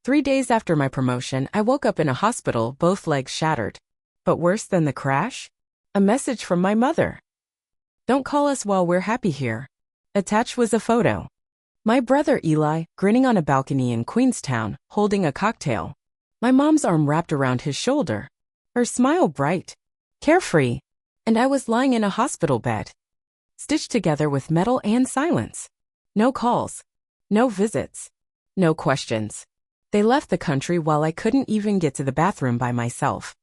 3 days after my promotion, I woke up in a hospital, both legs shattered. But worse than the crash? A message from my mother. Don't call us while we're happy here. Attached was a photo. My brother Eli, grinning on a balcony in Queenstown, holding a cocktail. My mom's arm wrapped around his shoulder. Her smile bright, carefree. And I was lying in a hospital bed, stitched together with metal and silence. No calls. No visits. No questions. They left the country while I couldn't even get to the bathroom by myself.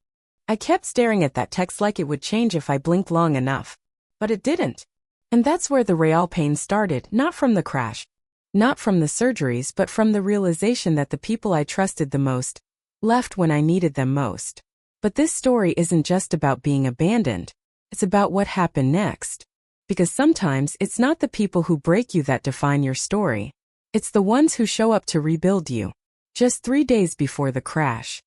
I kept staring at that text like it would change if I blinked long enough. But it didn't. And that's where the real pain started, not from the crash, not from the surgeries, but from the realization that the people I trusted the most left when I needed them most. But this story isn't just about being abandoned. It's about what happened next. Because sometimes it's not the people who break you that define your story. It's the ones who show up to rebuild you. Just 3 days before the crash,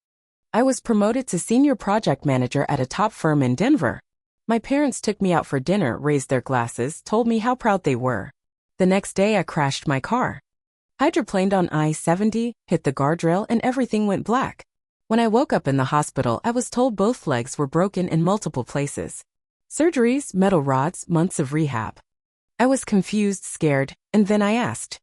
I was promoted to senior project manager at a top firm in Denver. My parents took me out for dinner, raised their glasses, told me how proud they were. The next day I crashed my car. Hydroplaned on I-70, hit the guardrail, and everything went black. When I woke up in the hospital, I was told both legs were broken in multiple places. Surgeries, metal rods, months of rehab. I was confused, scared, and then I asked,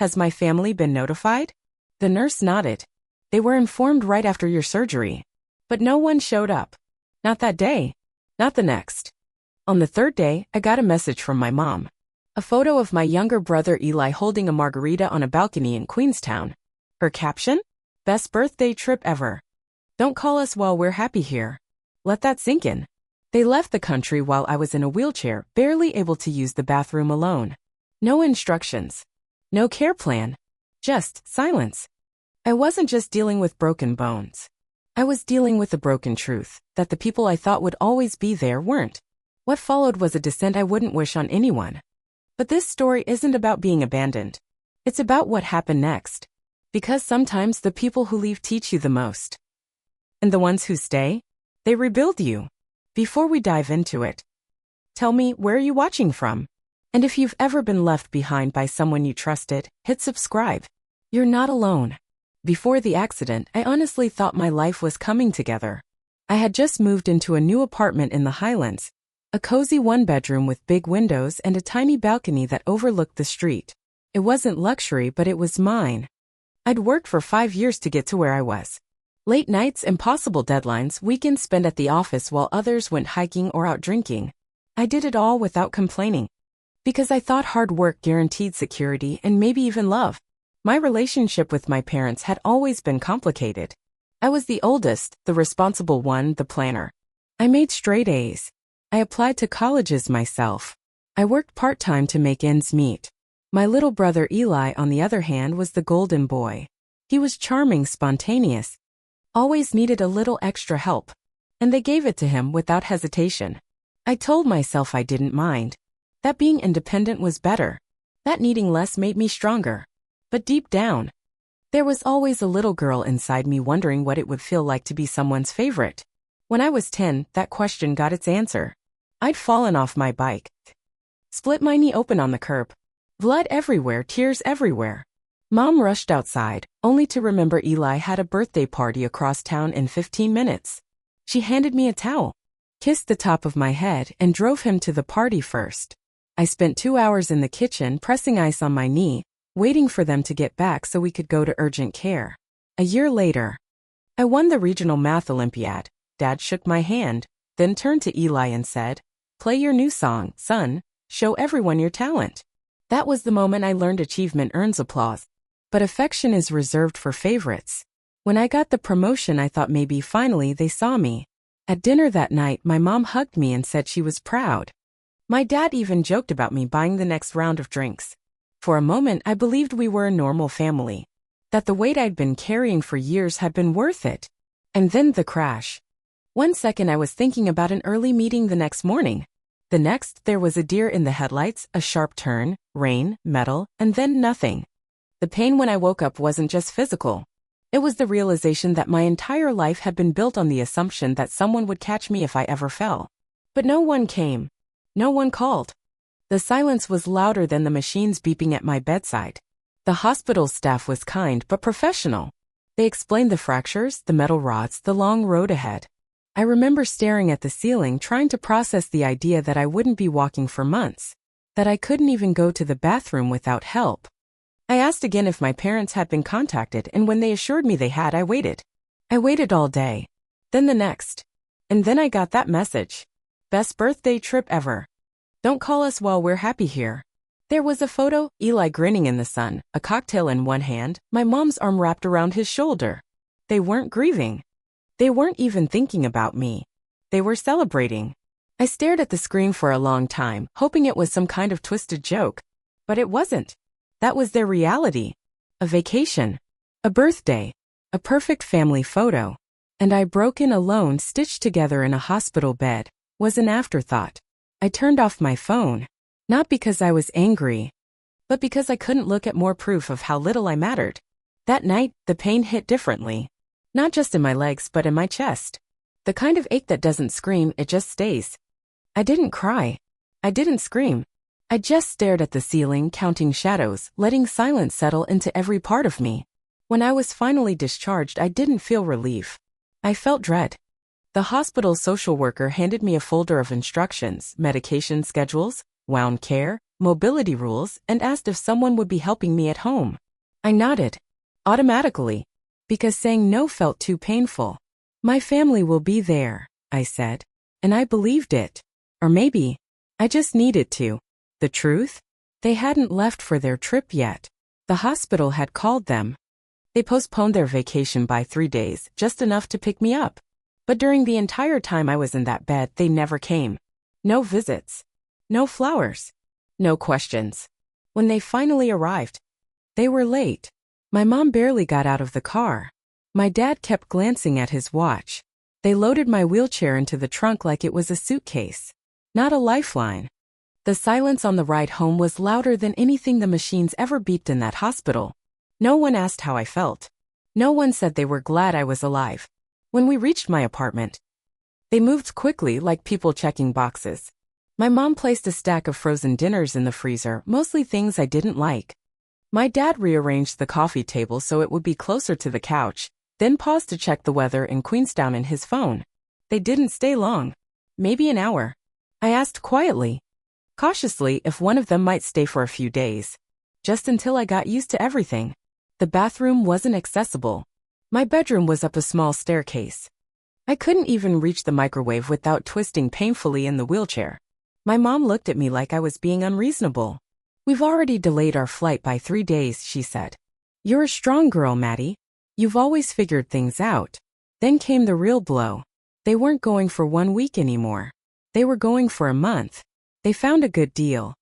"Has my family been notified?" The nurse nodded. "They were informed right after your surgery. But no one showed up. Not that day. Not the next." On the third day, I got a message from my mom. A photo of my younger brother Eli holding a margarita on a balcony in Queenstown. Her caption? "Best birthday trip ever. Don't call us while we're happy here." Let that sink in. They left the country while I was in a wheelchair, barely able to use the bathroom alone. No instructions. No care plan. Just silence. I wasn't just dealing with broken bones. I was dealing with the broken truth that the people I thought would always be there weren't. What followed was a descent I wouldn't wish on anyone. But this story isn't about being abandoned. It's about what happened next. Because sometimes the people who leave teach you the most. And the ones who stay, they rebuild you. Before we dive into it, tell me, where are you watching from? And if you've ever been left behind by someone you trusted, hit subscribe. You're not alone. Before the accident, I honestly thought my life was coming together. I had just moved into a new apartment in the Highlands, a cozy one-bedroom with big windows and a tiny balcony that overlooked the street. It wasn't luxury, but it was mine. I'd worked for 5 years to get to where I was. Late nights, impossible deadlines, weekends spent at the office while others went hiking or out drinking. I did it all without complaining. Because I thought hard work guaranteed security and maybe even love. My relationship with my parents had always been complicated. I was the oldest, the responsible one, the planner. I made straight A's. I applied to colleges myself. I worked part-time to make ends meet. My little brother Eli, on the other hand, was the golden boy. He was charming, spontaneous. Always needed a little extra help. And they gave it to him without hesitation. I told myself I didn't mind. That being independent was better. That needing less made me stronger. But deep down, there was always a little girl inside me wondering what it would feel like to be someone's favorite. When I was 10, that question got its answer. I'd fallen off my bike. Split my knee open on the curb. Blood everywhere, tears everywhere. Mom rushed outside, only to remember Eli had a birthday party across town in 15 minutes. She handed me a towel, kissed the top of my head, and drove him to the party first. I spent 2 hours in the kitchen pressing ice on my knee, waiting for them to get back so we could go to urgent care. A year later, I won the regional math Olympiad. Dad shook my hand, then turned to Eli and said, "Play your new song, son. Show everyone your talent." That was the moment I learned achievement earns applause. But affection is reserved for favorites. When I got the promotion, I thought maybe finally they saw me. At dinner that night, my mom hugged me and said she was proud. My dad even joked about me buying the next round of drinks. For a moment, I believed we were a normal family. That the weight I'd been carrying for years had been worth it. And then the crash. 1 second I was thinking about an early meeting the next morning. The next, there was a deer in the headlights, a sharp turn, rain, metal, and then nothing. The pain when I woke up wasn't just physical. It was the realization that my entire life had been built on the assumption that someone would catch me if I ever fell. But no one came. No one called. The silence was louder than the machines beeping at my bedside. The hospital staff was kind but professional. They explained the fractures, the metal rods, the long road ahead. I remember staring at the ceiling trying to process the idea that I wouldn't be walking for months, that I couldn't even go to the bathroom without help. I asked again if my parents had been contacted, and when they assured me they had, I waited. I waited all day. Then the next. And then I got that message. Best birthday trip ever. Don't call us while we're happy here. There was a photo, Eli grinning in the sun, a cocktail in one hand, my mom's arm wrapped around his shoulder. They weren't grieving. They weren't even thinking about me. They were celebrating. I stared at the screen for a long time, hoping it was some kind of twisted joke. But it wasn't. That was their reality. A vacation. A birthday. A perfect family photo. And I, broken, alone, stitched together in a hospital bed, was an afterthought. I turned off my phone. Not because I was angry, but because I couldn't look at more proof of how little I mattered. That night, the pain hit differently. Not just in my legs but in my chest. The kind of ache that doesn't scream, it just stays. I didn't cry. I didn't scream. I just stared at the ceiling, counting shadows, letting silence settle into every part of me. When I was finally discharged, I didn't feel relief. I felt dread. The hospital social worker handed me a folder of instructions, medication schedules, wound care, mobility rules, and asked if someone would be helping me at home. I nodded. Automatically. Because saying no felt too painful. My family will be there, I said. And I believed it. Or maybe, I just needed to. The truth? They hadn't left for their trip yet. The hospital had called them. They postponed their vacation by 3 days, just enough to pick me up. But during the entire time I was in that bed, they never came. No visits. No flowers. No questions. When they finally arrived, they were late. My mom barely got out of the car. My dad kept glancing at his watch. They loaded my wheelchair into the trunk like it was a suitcase. Not a lifeline. The silence on the ride home was louder than anything the machines ever beeped in that hospital. No one asked how I felt. No one said they were glad I was alive. When we reached my apartment, they moved quickly like people checking boxes. My mom placed a stack of frozen dinners in the freezer, mostly things I didn't like. My dad rearranged the coffee table so it would be closer to the couch, then paused to check the weather in Queenstown in his phone. They didn't stay long. Maybe an hour. I asked quietly, cautiously, if one of them might stay for a few days. Just until I got used to everything. The bathroom wasn't accessible. My bedroom was up a small staircase. I couldn't even reach the microwave without twisting painfully in the wheelchair. My mom looked at me like I was being unreasonable. We've already delayed our flight by 3 days, she said. You're a strong girl, Maddie. You've always figured things out. Then came the real blow. They weren't going for 1 week anymore. They were going for a month. They found a good deal.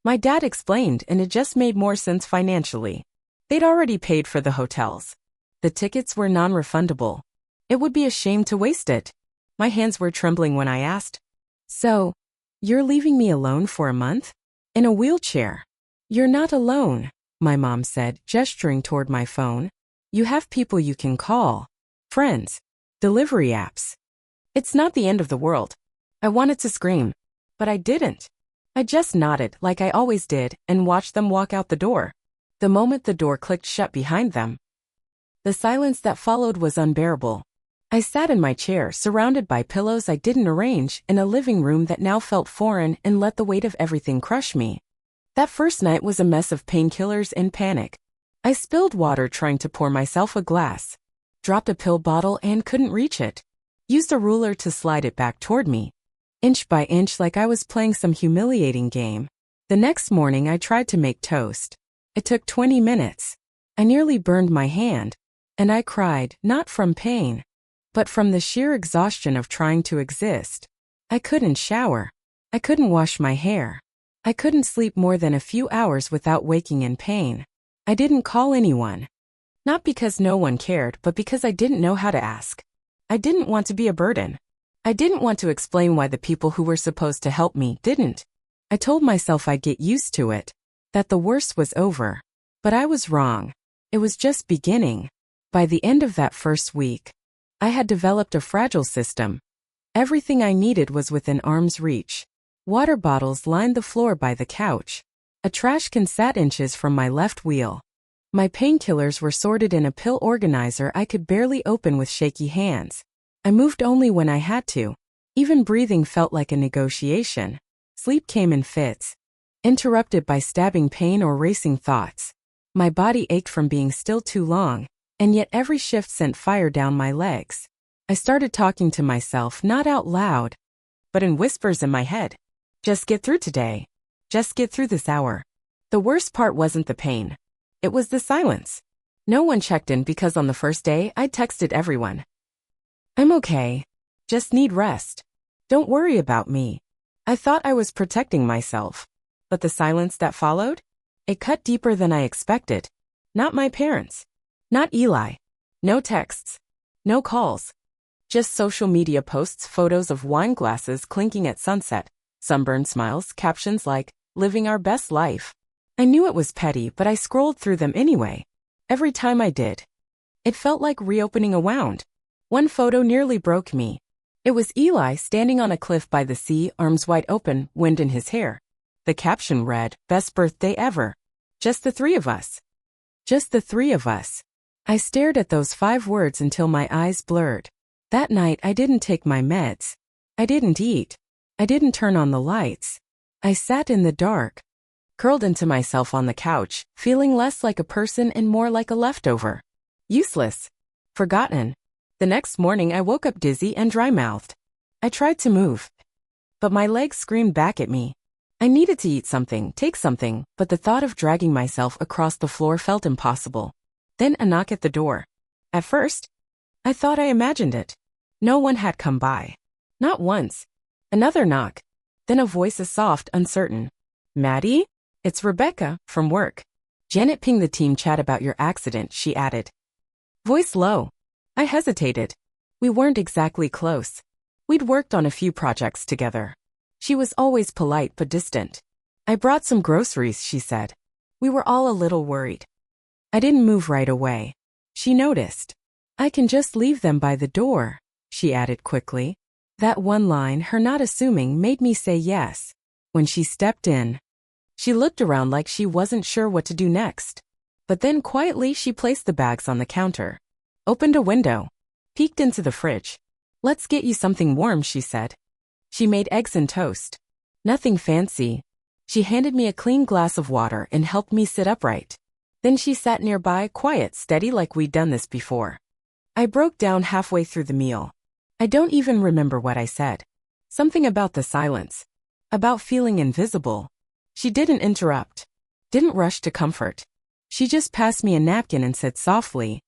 My dad explained, and it just made more sense financially. They'd already paid for the hotels. The tickets were non-refundable. It would be a shame to waste it. My hands were trembling when I asked, "So, you're leaving me alone for a month? In a wheelchair?" "You're not alone," my mom said, gesturing toward my phone. "You have people you can call. Friends. Delivery apps. It's not the end of the world." I wanted to scream, but I didn't. I just nodded, like I always did, and watched them walk out the door. The moment the door clicked shut behind them, the silence that followed was unbearable. I sat in my chair, surrounded by pillows I didn't arrange, in a living room that now felt foreign, and let the weight of everything crush me. That first night was a mess of painkillers and panic. I spilled water trying to pour myself a glass. Dropped a pill bottle and couldn't reach it. Used a ruler to slide it back toward me. Inch by inch, like I was playing some humiliating game. The next morning I tried to make toast. It took 20 minutes. I nearly burned my hand. And I cried, not from pain, but from the sheer exhaustion of trying to exist. I couldn't shower. I couldn't wash my hair. I couldn't sleep more than a few hours without waking in pain. I didn't call anyone. Not because no one cared, but because I didn't know how to ask. I didn't want to be a burden. I didn't want to explain why the people who were supposed to help me didn't. I told myself I'd get used to it, that the worst was over. But I was wrong. It was just beginning. By the end of that first week, I had developed a fragile system. Everything I needed was within arm's reach. Water bottles lined the floor by the couch. A trash can sat inches from my left wheel. My painkillers were sorted in a pill organizer I could barely open with shaky hands. I moved only when I had to. Even breathing felt like a negotiation. Sleep came in fits, interrupted by stabbing pain or racing thoughts. My body ached from being still too long, and yet every shift sent fire down my legs. I started talking to myself, not out loud, but in whispers in my head. Just get through today. Just get through this hour. The worst part wasn't the pain. It was the silence. No one checked in because on the first day I texted everyone. I'm okay. Just need rest. Don't worry about me. I thought I was protecting myself. But the silence that followed? It cut deeper than I expected. Not my parents. Not Eli. No texts. No calls. Just social media posts, photos of wine glasses clinking at sunset, sunburned smiles, captions like, living our best life. I knew it was petty, but I scrolled through them anyway. Every time I did, it felt like reopening a wound. One photo nearly broke me. It was Eli standing on a cliff by the sea, arms wide open, wind in his hair. The caption read, "Best birthday ever." Just the three of us. Just the three of us. I stared at those 5 words until my eyes blurred. That night I didn't take my meds. I didn't eat. I didn't turn on the lights. I sat in the dark, curled into myself on the couch, feeling less like a person and more like a leftover. Useless. Forgotten. The next morning I woke up dizzy and dry-mouthed. I tried to move, but my legs screamed back at me. I needed to eat something, take something, but the thought of dragging myself across the floor felt impossible. Then a knock at the door. At first, I thought I imagined it. No one had come by. Not once. Another knock. Then a voice as soft, uncertain. Maddie? It's Rebecca, from work. Janet pinged the team chat about your accident, she added. Voice low. I hesitated. We weren't exactly close. We'd worked on a few projects together. She was always polite but distant. I brought some groceries, she said. We were all a little worried. I didn't move right away. She noticed. I can just leave them by the door, she added quickly. That one line, her not assuming, made me say yes. When she stepped in, she looked around like she wasn't sure what to do next. But then quietly she placed the bags on the counter, opened a window, peeked into the fridge. Let's get you something warm, she said. She made eggs and toast. Nothing fancy. She handed me a clean glass of water and helped me sit upright. Then she sat nearby, quiet, steady, like we'd done this before. I broke down halfway through the meal. I don't even remember what I said. Something about the silence. About feeling invisible. She didn't interrupt. Didn't rush to comfort. She just passed me a napkin and said softly,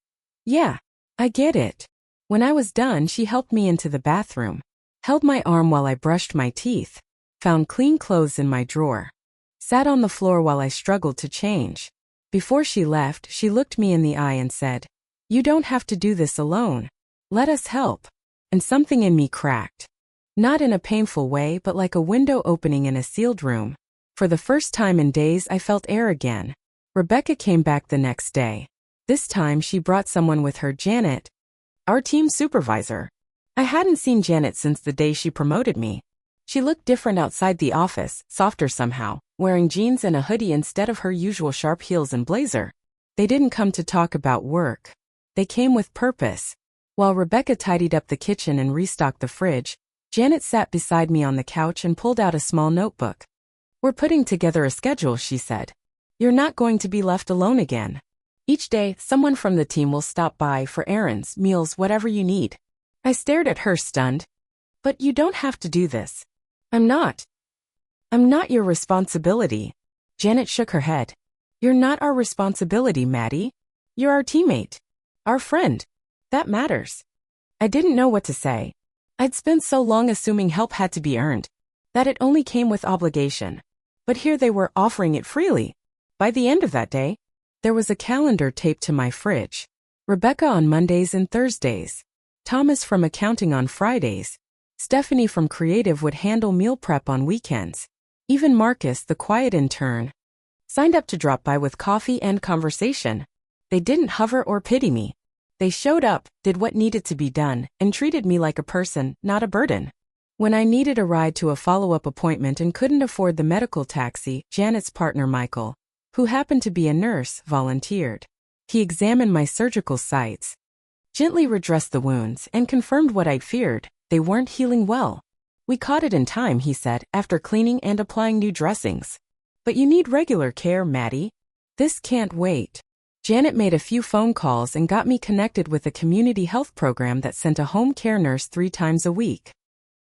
"Yeah, I get it." When I was done, she helped me into the bathroom, held my arm while I brushed my teeth, found clean clothes in my drawer, sat on the floor while I struggled to change. Before she left, she looked me in the eye and said, "You don't have to do this alone. Let us help." And something in me cracked. Not in a painful way, but like a window opening in a sealed room. For the first time in days, I felt air again. Rebecca came back the next day. This time she brought someone with her, Janet, our team supervisor. I hadn't seen Janet since the day she promoted me. She looked different outside the office, softer somehow, wearing jeans and a hoodie instead of her usual sharp heels and blazer. They didn't come to talk about work. They came with purpose. While Rebecca tidied up the kitchen and restocked the fridge, Janet sat beside me on the couch and pulled out a small notebook. "We're putting together a schedule," she said. "You're not going to be left alone again. Each day, someone from the team will stop by for errands, meals, whatever you need." I stared at her, stunned. "But you don't have to do this." I'm not your responsibility." Janet shook her head. "You're not our responsibility, Maddie. You're our teammate. Our friend. That matters." I didn't know what to say. I'd spent so long assuming help had to be earned, that it only came with obligation. But here they were offering it freely. By the end of that day, there was a calendar taped to my fridge. Rebecca on Mondays and Thursdays. Thomas from accounting on Fridays. Stephanie from creative would handle meal prep on weekends. Even Marcus, the quiet intern, signed up to drop by with coffee and conversation. They didn't hover or pity me. They showed up, did what needed to be done, and treated me like a person, not a burden. When I needed a ride to a follow-up appointment and couldn't afford the medical taxi, Janet's partner Michael, who happened to be a nurse, volunteered. He examined my surgical sites, gently redressed the wounds, and confirmed what I'd feared: they weren't healing well. We caught it in time, he said, after cleaning and applying new dressings. But you need regular care, Maddie. This can't wait. Janet made a few phone calls and got me connected with a community health program that sent a home care nurse 3 times a week.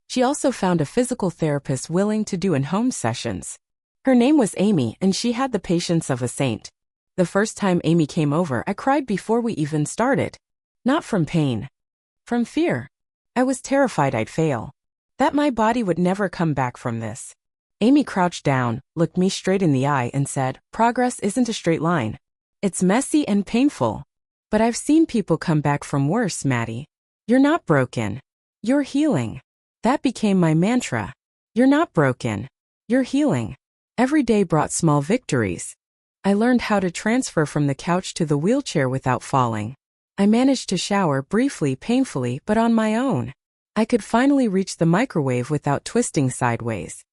She also found a physical therapist willing to do in-home sessions. Her name was Amy, and she had the patience of a saint. The first time Amy came over, I cried before we even started. Not from pain. From fear. I was terrified I'd fail. That my body would never come back from this. Amy crouched down, looked me straight in the eye, and said, "Progress isn't a straight line. It's messy and painful. But I've seen people come back from worse, Maddie. You're not broken. You're healing." That became my mantra. You're not broken. You're healing. Every day brought small victories. I learned how to transfer from the couch to the wheelchair without falling. I managed to shower briefly, painfully, but on my own. I could finally reach the microwave without twisting sideways.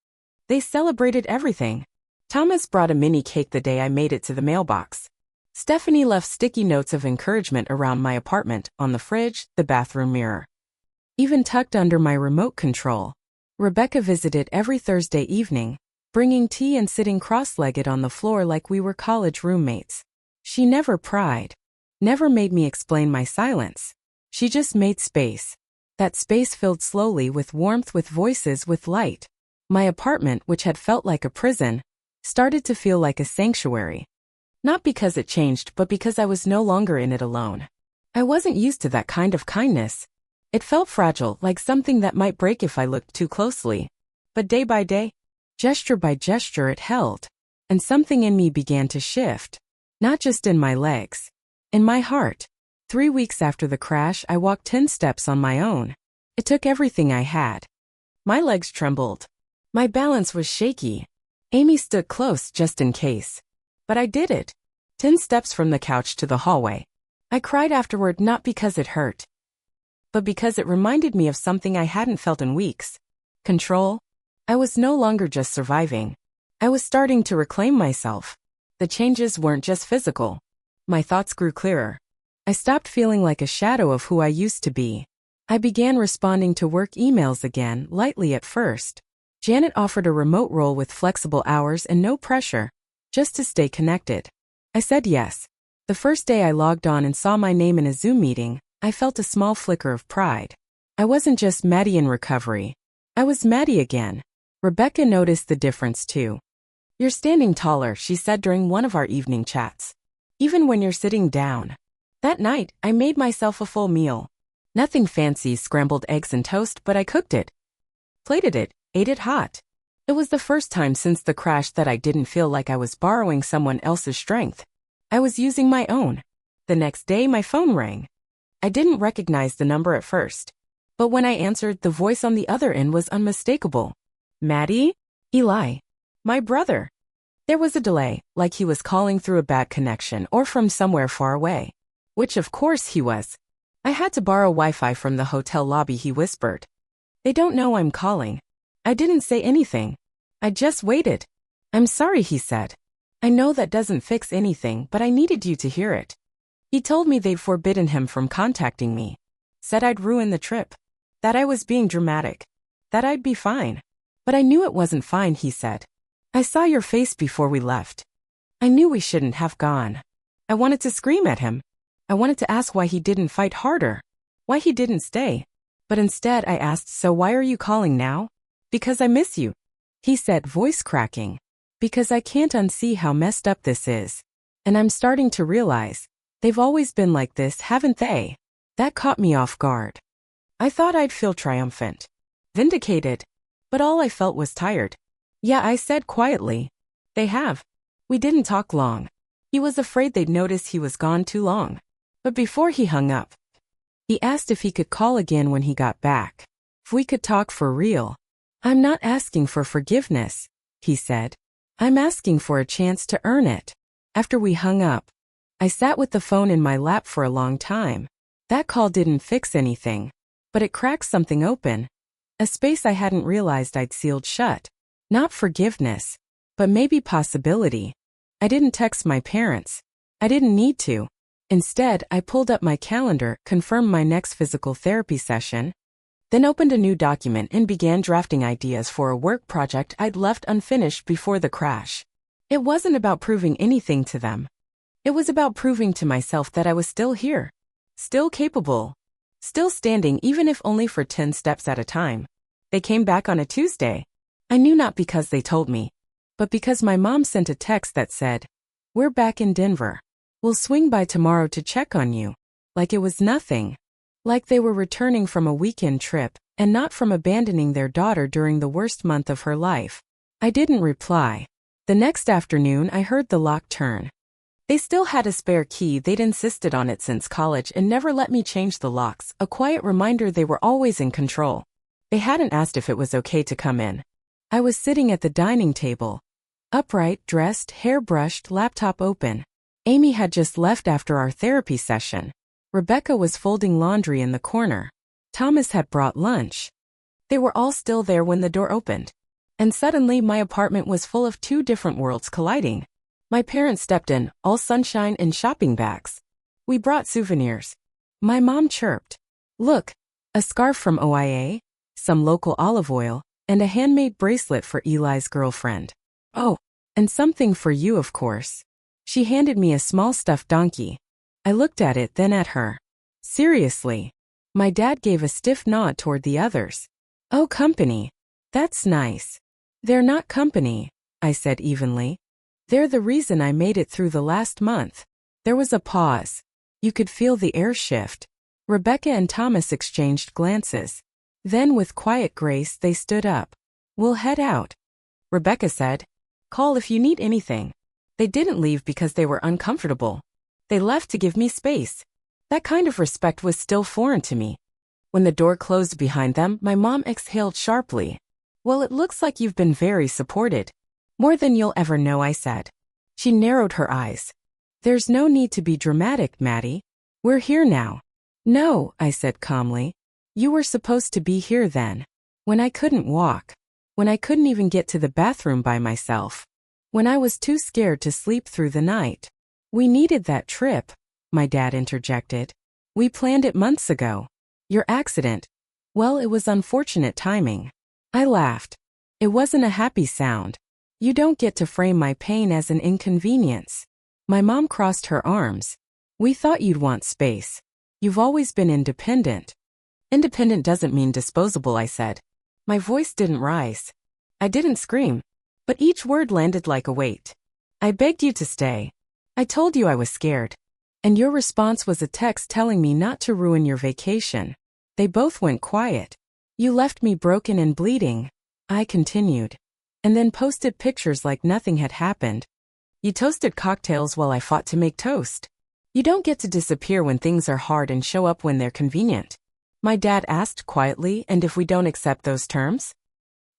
They celebrated everything. Thomas brought a mini cake the day I made it to the mailbox. Stephanie left sticky notes of encouragement around my apartment, on the fridge, the bathroom mirror. Even tucked under my remote control. Rebecca visited every Thursday evening, bringing tea and sitting cross-legged on the floor like we were college roommates. She never pried. Never made me explain my silence. She just made space. That space filled slowly with warmth, with voices, with light. My apartment, which had felt like a prison, started to feel like a sanctuary. Not because it changed, but because I was no longer in it alone. I wasn't used to that kind of kindness. It felt fragile, like something that might break if I looked too closely. But day by day, gesture by gesture, it held. And something in me began to shift. Not just in my legs. In my heart. 3 weeks after the crash, I walked 10 steps on my own. It took everything I had. My legs trembled. My balance was shaky. Amy stood close just in case. But I did it. 10 steps from the couch to the hallway. I cried afterward, not because it hurt, but because it reminded me of something I hadn't felt in weeks. Control. I was no longer just surviving. I was starting to reclaim myself. The changes weren't just physical. My thoughts grew clearer. I stopped feeling like a shadow of who I used to be. I began responding to work emails again, lightly at first. Janet offered a remote role with flexible hours and no pressure, just to stay connected. I said yes. The first day I logged on and saw my name in a Zoom meeting, I felt a small flicker of pride. I wasn't just Maddie in recovery. I was Maddie again. Rebecca noticed the difference too. "You're standing taller," she said during one of our evening chats. "Even when you're sitting down." That night, I made myself a full meal. Nothing fancy, scrambled eggs and toast, but I cooked it. Plated it, ate it hot. It was the first time since the crash that I didn't feel like I was borrowing someone else's strength. I was using my own. The next day, my phone rang. I didn't recognize the number at first. But when I answered, the voice on the other end was unmistakable. "Maddie?" "Eli." "My brother." There was a delay, like he was calling through a bad connection or from somewhere far away. Which of course he was. "I had to borrow Wi-Fi from the hotel lobby," he whispered. "They don't know I'm calling." I didn't say anything. I just waited. "I'm sorry," he said. "I know that doesn't fix anything, but I needed you to hear it." He told me they'd forbidden him from contacting me. Said I'd ruin the trip. That I was being dramatic. That I'd be fine. But I knew it wasn't fine, he said. "I saw your face before we left. I knew we shouldn't have gone." I wanted to scream at him. I wanted to ask why he didn't fight harder. Why he didn't stay. But instead I asked, "So why are you calling now?" "Because I miss you," he said, voice cracking. "Because I can't unsee how messed up this is. And I'm starting to realize, they've always been like this, haven't they?" That caught me off guard. I thought I'd feel triumphant. Vindicated. But all I felt was tired. "Yeah," I said quietly. "They have. We didn't talk long." He was afraid they'd notice he was gone too long. But before he hung up, he asked if he could call again when he got back. If we could talk for real. "I'm not asking for forgiveness," he said. "I'm asking for a chance to earn it." After we hung up, I sat with the phone in my lap for a long time. That call didn't fix anything, but it cracked something open. A space I hadn't realized I'd sealed shut. Not forgiveness, but maybe possibility. I didn't text my parents. I didn't need to. Instead, I pulled up my calendar, confirmed my next physical therapy session, then opened a new document and began drafting ideas for a work project I'd left unfinished before the crash. It wasn't about proving anything to them. It was about proving to myself that I was still here, still capable, still standing even if only for 10 steps at a time. They came back on a Tuesday. I knew not because they told me, but because my mom sent a text that said, "We're back in Denver. We'll swing by tomorrow to check on you." Like it was nothing. Like they were returning from a weekend trip, and not from abandoning their daughter during the worst month of her life. I didn't reply. The next afternoon I heard the lock turn. They still had a spare key. They'd insisted on it since college and never let me change the locks, a quiet reminder they were always in control. They hadn't asked if it was okay to come in. I was sitting at the dining table. Upright, dressed, hair brushed, laptop open. Amy had just left after our therapy session. Rebecca was folding laundry in the corner. Thomas had brought lunch. They were all still there when the door opened. And suddenly my apartment was full of two different worlds colliding. My parents stepped in, all sunshine and shopping bags. We brought souvenirs. My mom chirped. "Look, a scarf from OIA, some local olive oil, and a handmade bracelet for Eli's girlfriend. Oh, and something for you, of course." She handed me a small stuffed donkey. I looked at it, then at her. "Seriously?" My dad gave a stiff nod toward the others. "Oh, company. That's nice." "They're not company," I said evenly. "They're the reason I made it through the last month." There was a pause. You could feel the air shift. Rebecca and Thomas exchanged glances. Then with quiet grace they stood up. "We'll head out," Rebecca said. "Call if you need anything." They didn't leave because they were uncomfortable. They left to give me space. That kind of respect was still foreign to me. When the door closed behind them, my mom exhaled sharply. "Well, it looks like you've been very supported." "More than you'll ever know," I said. She narrowed her eyes. "There's no need to be dramatic, Maddie. We're here now." "No," I said calmly. "You were supposed to be here then. When I couldn't walk. When I couldn't even get to the bathroom by myself. When I was too scared to sleep through the night." "We needed that trip," my dad interjected. "We planned it months ago. Your accident. Well, it was unfortunate timing." I laughed. It wasn't a happy sound. "You don't get to frame my pain as an inconvenience." My mom crossed her arms. "We thought you'd want space. You've always been independent." "Independent doesn't mean disposable," I said. My voice didn't rise. I didn't scream. But each word landed like a weight. "I begged you to stay. I told you I was scared. And your response was a text telling me not to ruin your vacation." They both went quiet. "You left me broken and bleeding," I continued. "And then posted pictures like nothing had happened. You toasted cocktails while I fought to make toast. You don't get to disappear when things are hard and show up when they're convenient." My dad asked quietly, "And if we don't accept those terms?"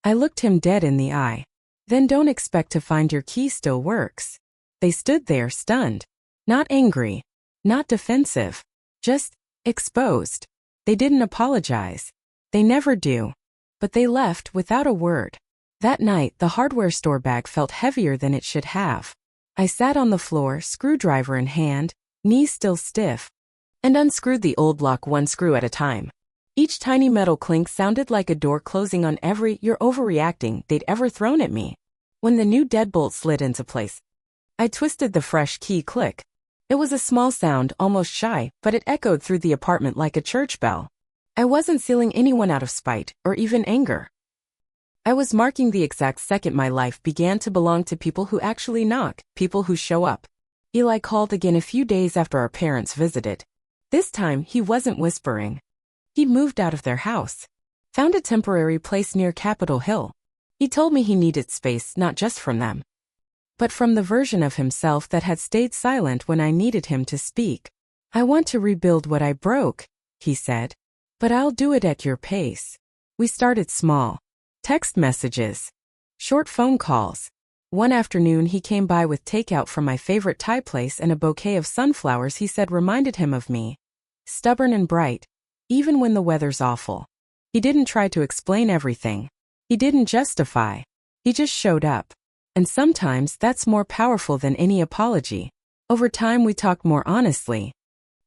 I looked him dead in the eye. "Then don't expect to find your key still works." They stood there stunned. Not angry. Not defensive. Just exposed. They didn't apologize. They never do. But they left without a word. That night, the hardware store bag felt heavier than it should have. I sat on the floor, screwdriver in hand, knees still stiff, and unscrewed the old lock one screw at a time. Each tiny metal clink sounded like a door closing on every "you're overreacting" they'd ever thrown at me. When the new deadbolt slid into place, I twisted the fresh key click. It was a small sound, almost shy, but it echoed through the apartment like a church bell. I wasn't sealing anyone out of spite, or even anger. I was marking the exact second my life began to belong to people who actually knock, people who show up. Eli called again a few days after our parents visited. This time, he wasn't whispering. He moved out of their house. Found a temporary place near Capitol Hill. He told me he needed space not just from them, but from the version of himself that had stayed silent when I needed him to speak. "I want to rebuild what I broke," he said. "But I'll do it at your pace." We started small. Text messages. Short phone calls. One afternoon he came by with takeout from my favorite Thai place and a bouquet of sunflowers he said reminded him of me. Stubborn and bright. Even when the weather's awful. He didn't try to explain everything. He didn't justify. He just showed up. And sometimes that's more powerful than any apology. Over time we talked more honestly.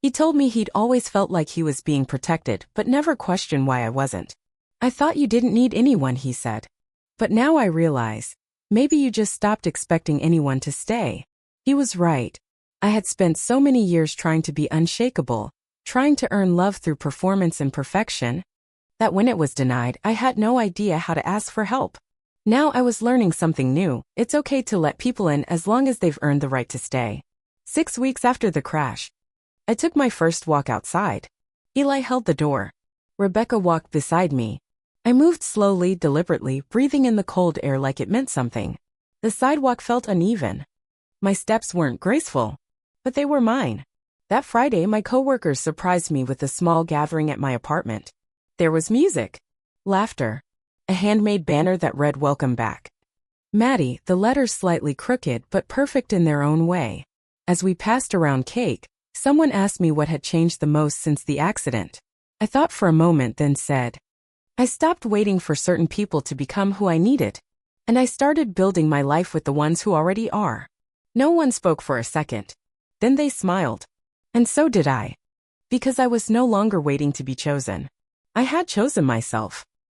He told me he'd always felt like he was being protected, but never questioned why I wasn't. I thought you didn't need anyone, he said. But now I realize, maybe you just stopped expecting anyone to stay. He was right. I had spent so many years trying to be unshakable, trying to earn love through performance and perfection, that when it was denied, I had no idea how to ask for help. Now I was learning something new. It's okay to let people in as long as they've earned the right to stay. 6 weeks after the crash, I took my first walk outside. Eli held the door. Rebecca walked beside me. I moved slowly, deliberately, breathing in the cold air like it meant something. The sidewalk felt uneven. My steps weren't graceful, but they were mine. That Friday, my coworkers surprised me with a small gathering at my apartment. There was music, laughter, a handmade banner that read "Welcome back." Maddie, the letters slightly crooked but perfect in their own way. As we passed around cake, someone asked me what had changed the most since the accident. I thought for a moment, then said, I stopped waiting for certain people to become who I needed, and I started building my life with the ones who already are. No one spoke for a second. Then they smiled. And so did I. Because I was no longer waiting to be chosen. I had chosen myself.